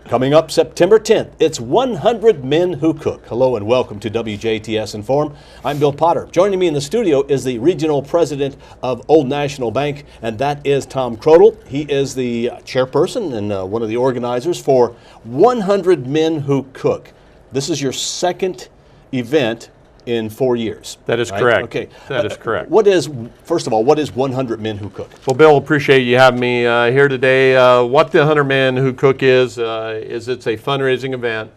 Coming up September 10th, it's 100 Men Who Cook. Hello and welcome to WJTS in.form. I'm Bill Potter. Joining me in the studio is the regional president of Old National Bank, and that is Tom Crodel. He is the chairperson and one of the organizers for 100 Men Who Cook. This is your second event in 4 years. That is right? correct. Okay. That is correct. First of all, what is 100 Men Who Cook? Well, Bill, appreciate you having me here today. What the 100 Men Who Cook is it's a fundraising event.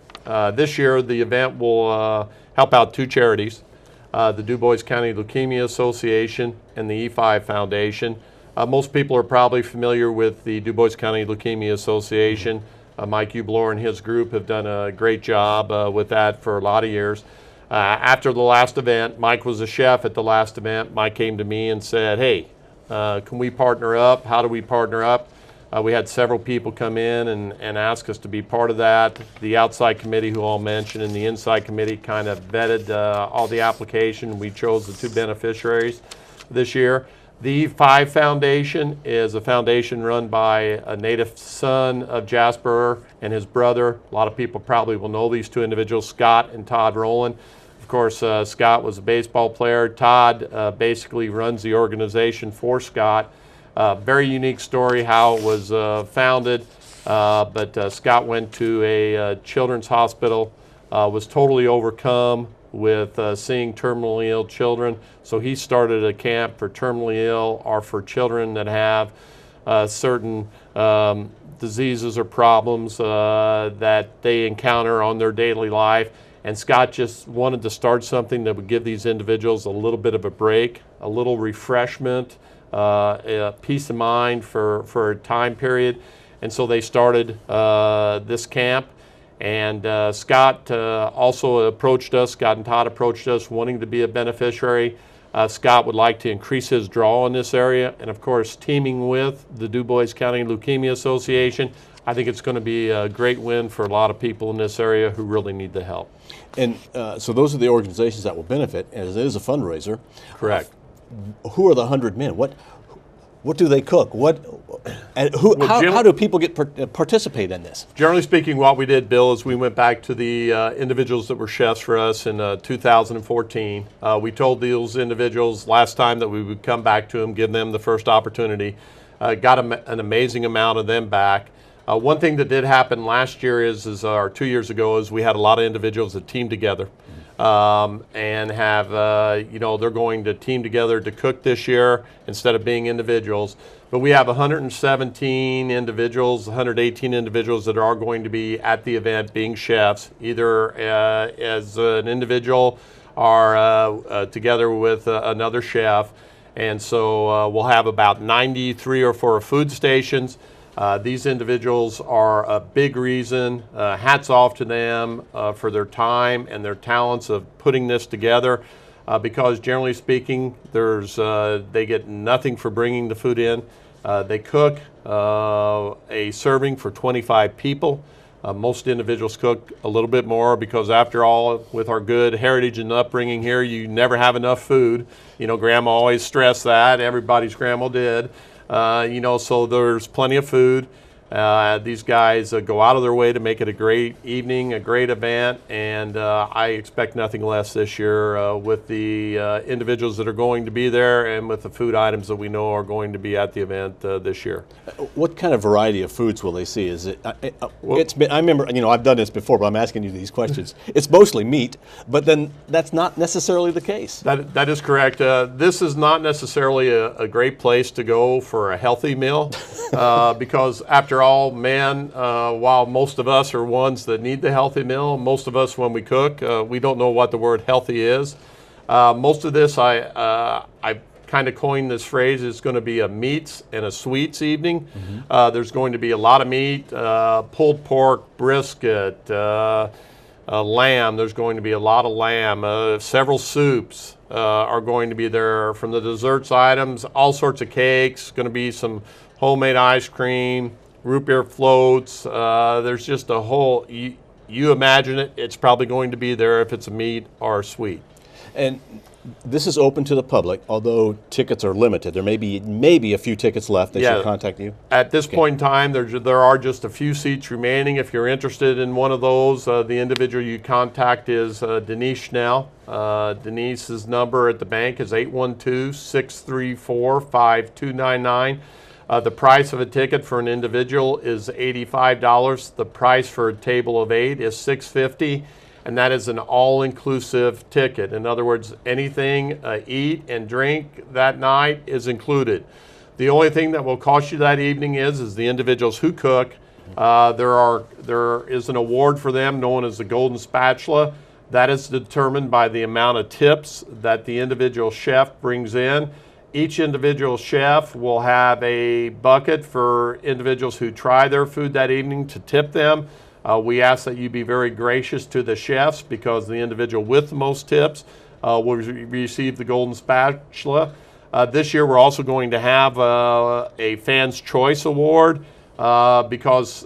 This year, the event will help out two charities, the Du Bois County Leukemia Association and the E5 Foundation. Most people are probably familiar with the Du Bois County Leukemia Association. Mike Ublor and his group have done a great job with that for a lot of years. After the last event, Mike was a chef at the last event. Mike came to me and said, hey, can we partner up? How do we partner up? We had several people come in and ask us to be part of that. The outside committee, who I'll mention, and the inside committee kind of vetted all the application. We chose the two beneficiaries this year. The E5 Foundation is a foundation run by a native son of Jasper and his brother. A lot of people probably will know these two individuals, Scott and Todd Rowland. Of course, Scott was a baseball player. Todd basically runs the organization for Scott. Very unique story how it was founded, but Scott went to a children's hospital, was totally overcome with seeing terminally ill children. So he started a camp for terminally ill or for children that have certain diseases or problems that they encounter on their daily life. And Scott just wanted to start something that would give these individuals a little bit of a break, a little refreshment, a peace of mind for a time period. And so they started this camp. And Scott also approached us, Scott and Todd approached us wanting to be a beneficiary. Scott would like to increase his draw in this area. And of course, teaming with the Du Bois County Leukemia Association, I think it's going to be a great win for a lot of people in this area who really need the help. And so those are the organizations that will benefit, as it is a fundraiser. Correct. Who are the 100 men? What do they cook? How do people participate in this? Generally speaking, what we did, Bill, is we went back to the individuals that were chefs for us in 2014. We told those individuals last time that we would come back to them, give them the first opportunity. Got an amazing amount of them back. One thing that did happen last year or 2 years ago, is we had a lot of individuals that teamed together. And have, they're going to team together to cook this year instead of being individuals. But we have 117 individuals, 118 individuals that are going to be at the event being chefs, either as an individual or together with another chef. And so we'll have about 93 or 4 food stations. These individuals are a big reason. Hats off to them for their time and their talents of putting this together, because generally speaking, they get nothing for bringing the food in. They cook a serving for 25 people. Most individuals cook a little bit more because, after all, with our good heritage and upbringing here, you never have enough food. Grandma always stressed that. Everybody's grandma did. So there's plenty of food. These guys go out of their way to make it a great evening, a great event, and I expect nothing less this year with the individuals that are going to be there and with the food items that we know are going to be at the event this year. What kind of variety of foods will they see? Is it? I remember, I've done this before, but I'm asking you these questions. It's mostly meat, but then that's not necessarily the case. That is correct. This is not necessarily a great place to go for a healthy meal because, after all, men, while most of us are ones that need the healthy meal, most of us, when we cook, we don't know what the word healthy is. Most of this, I kind of coined this phrase, it's going to be a meats and a sweets evening. Mm-hmm. There's going to be a lot of meat, pulled pork, brisket, lamb. There's going to be a lot of lamb. Several soups are going to be there. From the desserts items, all sorts of cakes, going to be some homemade ice cream, root beer floats. There's just a whole, you imagine it, it's probably going to be there if it's a meat or a sweet. And this is open to the public, although tickets are limited. There may be a few tickets left. They should contact you. At this point in time, there are just a few seats remaining. If you're interested in one of those, the individual you contact is Denise Schnell. Denise's number at the bank is 812-634-5299. The price of a ticket for an individual is $85. The price for a table of 8 is $650. And that is an all-inclusive ticket. In other words, anything eat and drink that night is included. The only thing that will cost you that evening is the individuals who cook. There is an award for them known as the Golden Spatula. That is determined by the amount of tips that the individual chef brings in. Each individual chef will have a bucket for individuals who try their food that evening to tip them. We ask that you be very gracious to the chefs because the individual with the most tips will receive the Golden Spatula. This year we're also going to have a Fan's Choice Award because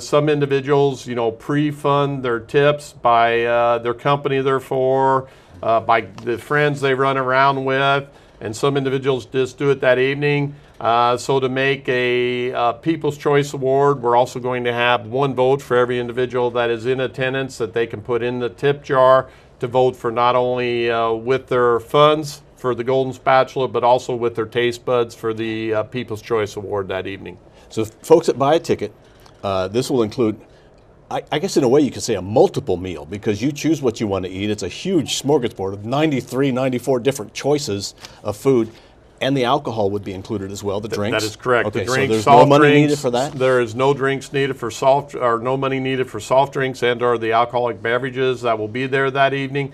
some individuals, pre-fund their tips by their company they're for, by the friends they run around with, and some individuals just do it that evening. So to make a People's Choice Award, we're also going to have one vote for every individual that is in attendance that they can put in the tip jar to vote for not only with their funds for the Golden Spatula, but also with their taste buds for the People's Choice Award that evening. So folks that buy a ticket, this will include, I guess in a way you could say a multiple meal because you choose what you want to eat. It's a huge smorgasbord of 93, 94 different choices of food. And the alcohol would be included as well, the drinks? That is correct. Okay, the drinks, so there's soft no money drinks, needed for that? There is no drinks needed for no money needed for soft drinks and or the alcoholic beverages that will be there that evening.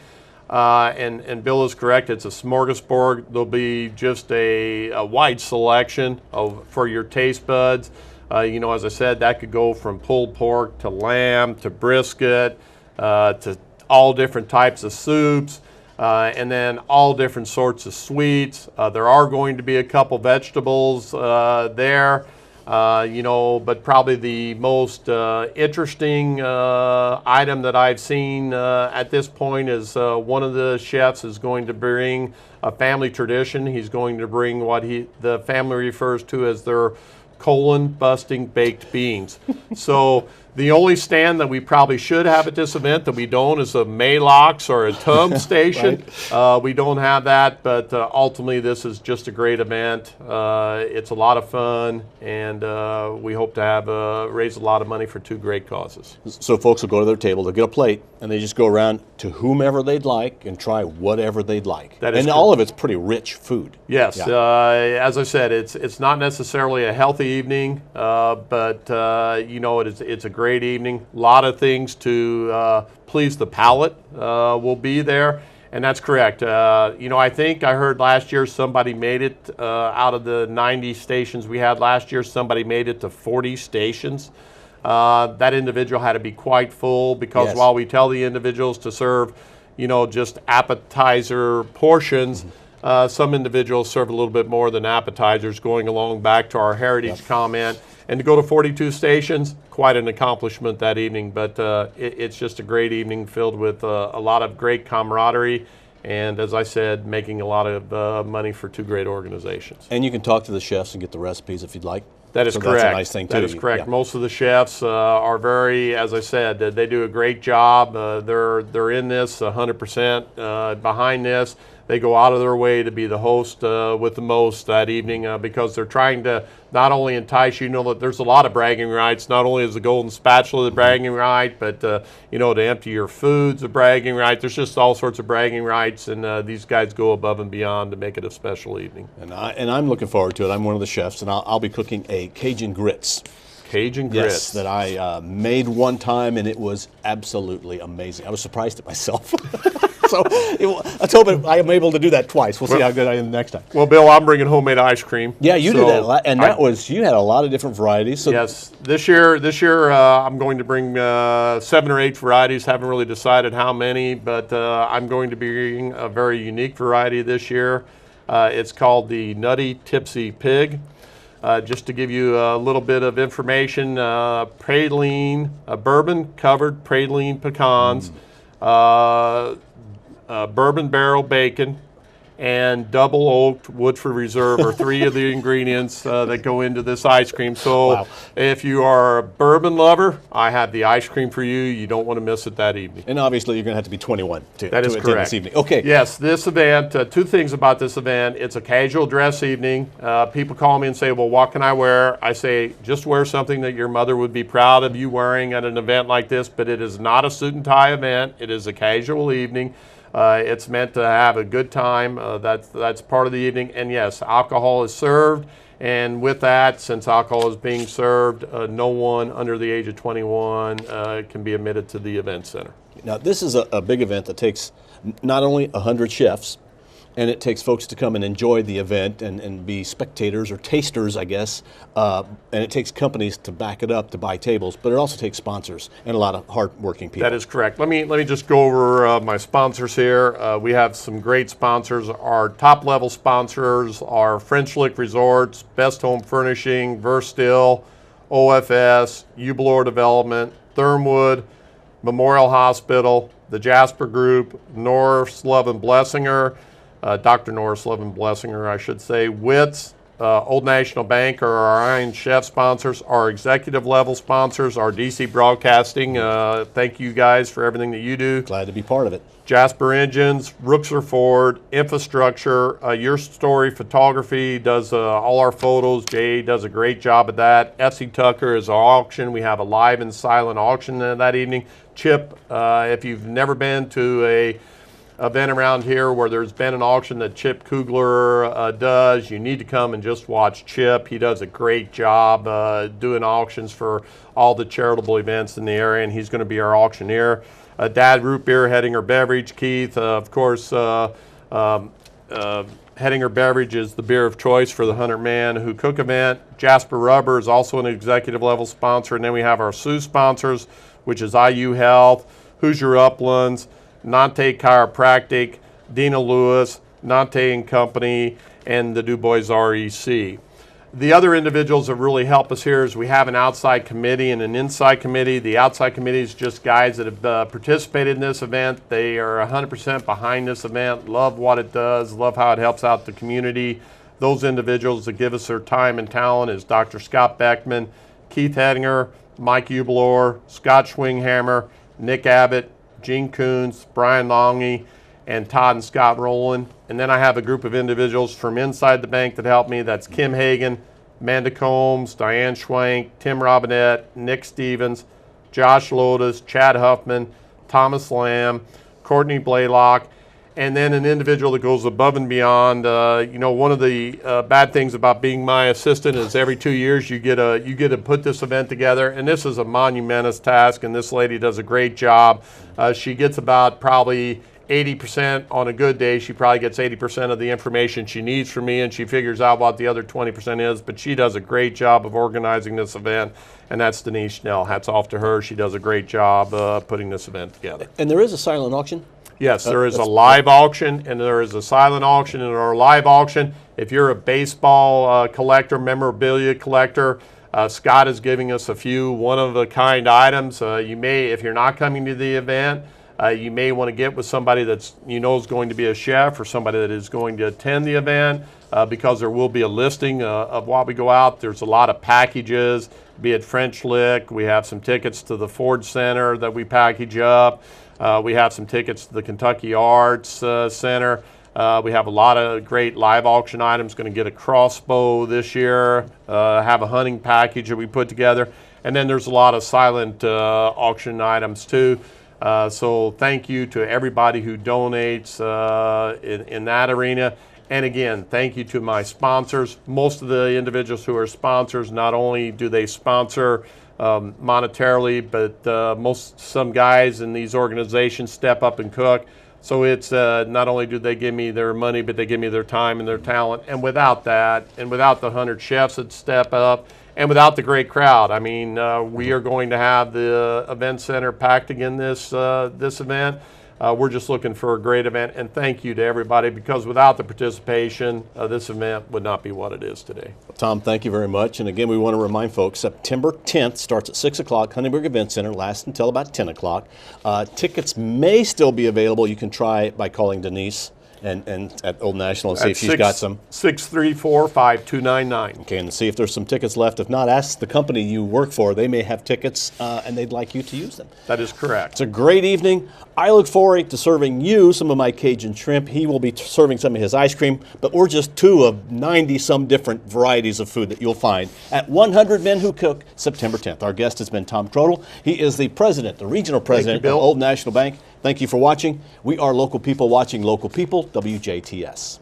And Bill is correct, it's a smorgasbord. There'll be just a wide selection for your taste buds. As I said, that could go from pulled pork to lamb to brisket to all different types of soups. And then all different sorts of sweets. There are going to be a couple vegetables there, but probably the most interesting item that I've seen at this point is one of the chefs is going to bring a family tradition. He's going to bring what the family refers to as their colon-busting baked beans. So the only stand that we probably should have at this event that we don't is a Maalox or a Tum station. Right. We don't have that, but ultimately this is just a great event. It's a lot of fun, and we hope to have raise a lot of money for two great causes. So folks will go to their table, they'll get a plate, and they just go around to whomever they'd like and try whatever they'd like. That is and all of it's pretty rich food. Yes, as I said, it's not necessarily a healthy evening, but it's a great evening. A lot of things to please the palate will be there, and that's correct. I think I heard last year somebody made it out of the 90 stations we had last year, somebody made it to 40 stations. That individual had to be quite full because while we tell the individuals to serve, just appetizer portions, some individuals serve a little bit more than appetizers, going along back to our heritage comment. And to go to 42 stations, quite an accomplishment that evening. But it's just a great evening filled with a lot of great camaraderie. And as I said, making a lot of money for two great organizations. And you can talk to the chefs and get the recipes if you'd like. That is correct. That's a nice thing, too. That is correct. Yeah. Most of the chefs are very, as I said, they do a great job. They're in this 100% behind this. They go out of their way to be the host with the most that evening because they're trying to not only entice you, that there's a lot of bragging rights. Not only is the Golden Spatula the bragging right, but to empty your food's a bragging right. There's just all sorts of bragging rights, and these guys go above and beyond to make it a special evening. And I'm looking forward to it. I'm one of the chefs, and I'll be cooking a Cajun grits. Cajun grits. Yes, that I made one time, and it was absolutely amazing. I was surprised at myself. So let's hope I am able to do that twice. We'll see how good I am the next time. Well, Bill, I'm bringing homemade ice cream. Yeah, you did that, and you had a lot of different varieties. So yes, this year I'm going to bring 7 or 8 varieties. Haven't really decided how many, but I'm going to bring a very unique variety this year. It's called the Nutty Tipsy Pig. Just to give you a little bit of information, praline, bourbon-covered praline pecans, bourbon barrel bacon, and double oaked Woodford Reserve are three of the ingredients that go into this ice cream. So Wow. if you are a bourbon lover, I have the ice cream for you. You don't want to miss it that evening. And obviously, you're going to have to be 21 to That is attend correct. this evening. Okay. Yes, this event, two things about this event. It's a casual dress evening. People call me and say, well, what can I wear? I say, just wear something that your mother would be proud of you wearing at an event like this, but it is not a suit and tie event. It is a casual evening. It's meant to have a good time. That's part of the evening. And yes, alcohol is served. And with that, since alcohol is being served, no one under the age of 21 can be admitted to the event center. Now, this is a big event that takes not only 100 chefs, and it takes folks to come and enjoy the event and be spectators or tasters, I guess, and it takes companies to back it up to buy tables, but it also takes sponsors and a lot of hard-working people. That is correct. Let me just go over my sponsors here. We have some great sponsors. Our top-level sponsors are French Lick Resorts, Best Home Furnishing, Verstil, OFS, Ubelor Development, Thermwood, Memorial Hospital, the Jasper Group, Norris Love and Blessinger, Dr. Norris Love and Blessinger, I should say, Wits, Old National Bank are our Iron Chef sponsors, our executive level sponsors, our DC Broadcasting. Thank you guys for everything that you do. Glad to be part of it. Jasper Engines, Rooksor Ford, Infrastructure, Your Story Photography does all our photos. Jay does a great job of that. F.C. Tucker is our auction. We have a live and silent auction that evening. Chip, if you've never been to a event around here where there's been an auction that Chip Kugler does, you need to come and just watch Chip. He does a great job doing auctions for all the charitable events in the area, and he's going to be our auctioneer. Dad Root Beer, Hettinger Beverage. Keith, of course, Hettinger Beverage is the beer of choice for the 100 Man Who Cook event. Jasper Rubber is also an executive level sponsor, and then we have our Sioux sponsors, which is IU Health, Hoosier Uplands, Nante Chiropractic, Dina Lewis, Nante and Company, and the Du Bois REC. The other individuals that really help us here is we have an outside committee and an inside committee. The outside committee is just guys that have participated in this event. They are 100% behind this event, love what it does, love how it helps out the community. Those individuals that give us their time and talent is Dr. Scott Beckman, Keith Hettinger, Mike Ubelor, Scott Schwinghammer, Nick Abbott, Gene Coons, Brian Longy, and Todd and Scott Rowland. And then I have a group of individuals from inside the bank that help me. That's Kim Hagan, Amanda Combs, Diane Schwank, Tim Robinette, Nick Stevens, Josh Lotus, Chad Huffman, Thomas Lamb, Courtney Blaylock, and then an individual that goes above and beyond. One of the bad things about being my assistant is every 2 years you get to put this event together, and this is a monumentous task, and this lady does a great job. She gets about probably 80% on a good day. She probably gets 80% of the information she needs from me, and she figures out what the other 20% is, but she does a great job of organizing this event, and that's Denise Schnell. Hats off to her. She does a great job putting this event together. And there is a silent auction? Yes, there is a live auction and there is a silent auction. In our live auction, if you're a baseball collector, memorabilia collector, Scott is giving us a few one-of-a-kind items. You may, if you're not coming to the event, you may want to get with somebody that's is going to be a chef or somebody that is going to attend the event because there will be a listing of what we go out. There's a lot of packages, be it French Lick. We have some tickets to the Ford Center that we package up. We have some tickets to the Kentucky Arts Center. We have a lot of great live auction items. Going to get a crossbow this year, have a hunting package that we put together. And then there's a lot of silent auction items too. So thank you to everybody who donates in that arena. And again, thank you to my sponsors. Most of the individuals who are sponsors, not only do they sponsor monetarily, but some guys in these organizations step up and cook. So it's not only do they give me their money, but they give me their time and their talent. And without that, and without the 100 chefs that step up, and without the great crowd, I mean, we are going to have the event center packed again this event. We're just looking for a great event, and thank you to everybody, because without the participation, this event would not be what it is today. Tom, thank you very much. And again, we want to remind folks, September 10th starts at 6 o'clock, Huntingburg Event Center, lasts until about 10 o'clock. Tickets may still be available. You can try by calling Denise and at Old National and see if she's got some. 634-5299. Okay, and see if there's some tickets left. If not, ask the company you work for. They may have tickets and they'd like you to use them. That is correct. It's a great evening. I look forward to serving you some of my Cajun shrimp. He will be serving some of his ice cream, but we're just 2 of 90-some different varieties of food that you'll find at 100 Men Who Cook, September 10th. Our guest has been Tom Trodel. He is the president, the regional president of Old National Bank. Thank you for watching. We are local people watching local people, WJTS.